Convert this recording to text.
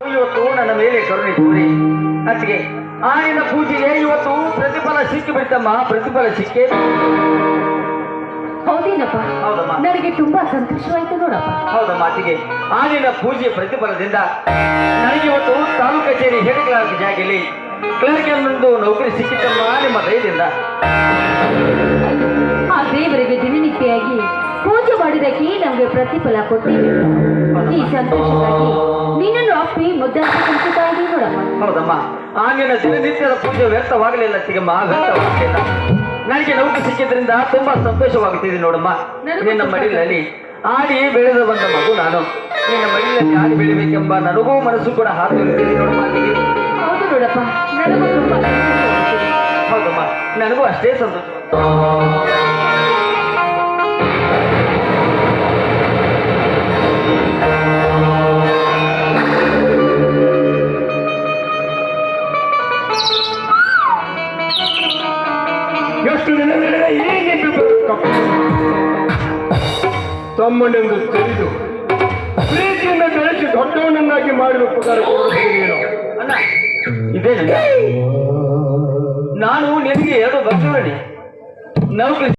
ಇವತ್ತು ನನ್ನ ಮೇಲೆ ಕರುಣೆ ತೋರಿ ಅತ್ತಿಗೆ ಆನಿನ ಪೂಜೆಗೆ ಇವತ್ತು ಪ್ರತಿಫಲ ಸಿಕ್ಕಿ ಬಿಡ್ತಮ್ಮ, ಪ್ರತಿಫಲ ಸಿಕ್ಕೇ ಹೌದೇನಪ್ಪ. ಹೌದಮ್ಮ, ನನಗೆ ತುಂಬಾ ಸಂತೋಷವಾಯ್ತು ನೋಡಪ್ಪ. ಹೌದಮ್ಮ ಅತ್ತಿಗೆ, ಆನಿನ ಪೂಜೆಯ ಪ್ರತಿಫಲದಿಂದ ನನಗೆ ಇವತ್ತು ತಾಲೂಕು ಕಚೇರಿ ಹೆಡ್ ಕ್ಲಾರ್ಕ್ ಜಾಗದಲ್ಲಿ ಕ್ಲರ್ಕ್ ಎಂದು ನೌಕರಿ ಸಿಕ್ಕಿತಮ್ಮ ನಿಮ್ಮ ದಯದಿಂದ. ಆ ದೇವರಿಗೆ ದಿನನಿತ್ಯವಾಗಿ ಪೂಜೆ ಮಾಡಿದಕ್ಕೆ ನಮಗೆ ಪ್ರತಿಫಲ ಕೊಟ್ಟಿದೆ. ಈ ಸಂತೋಷಕ್ಕಾಗಿ ನಿನ್ನನ್ನು ಅಪ್ಪಿ ಮುದ್ದಾಗಿ ಕಲಿಸುತ್ತಾ ಇದ್ದೀವಿ ನೋಡಪ್ಪ. ಹೌದಮ್ಮ, ಆನಿನ ದಿನನಿತ್ಯದ ಪೂಜೆ ವ್ಯರ್ಥವಾಗಲಿಲ್ಲ ಅತ್ತಿಗೆಮ್ಮ, ವ್ಯರ್ಥವಾಗಲಿಲ್ಲ. ನನಗೆ ನೌಕರಿ ಸಿಕ್ಕಿದ್ರಿಂದ ತುಂಬಾ ಸಂತೋಷವಾಗುತ್ತಿದೆ ನೋಡಮ್ಮ. ನಿನ್ನ ಮಡಿಲಲ್ಲಿ ಆಡಿ ಬೆಳೆದು ಬಂದ ಮಗು ನಾನು. ನಿನ್ನ ಮಡಿಲಲ್ಲಿ ಆಡಿ ಬೆಳಿಬೇಕೆಂಬ ನನಗೂ ಮನಸ್ಸು ಕೂಡ ಹಾತೊರೆಯುತ್ತಿದೆ ನೋಡಮ್ಮ ಅತ್ತಿಗೆ. ಹೌದು ನೋಡಪ್ಪ, ನನಗೂ ತುಂಬಾ ಸಂತೋಷವಾಗುತ್ತಿದೆ. ಹೌದಮ್ಮ, ನನಗೂ ಅಷ್ಟೇ ಸಂತೋಷ. ಎಷ್ಟು ದಿನಗಳ ಹೀಗೆ ತಮ್ಮನೆಂದು ತಿಳಿದು ಪ್ರೀತಿಯಿಂದ ಬೆಳೆಸಿ ದೊಡ್ಡವನನ್ನಾಗಿ ಮಾಡಿದ ಉಪಕಾರ ಅಣ್ಣ, ಇದೇನು ನಾನು ನಿನಗೆ ಎರಡು ಬರ್ತೀವಿ ನೌಕರಿ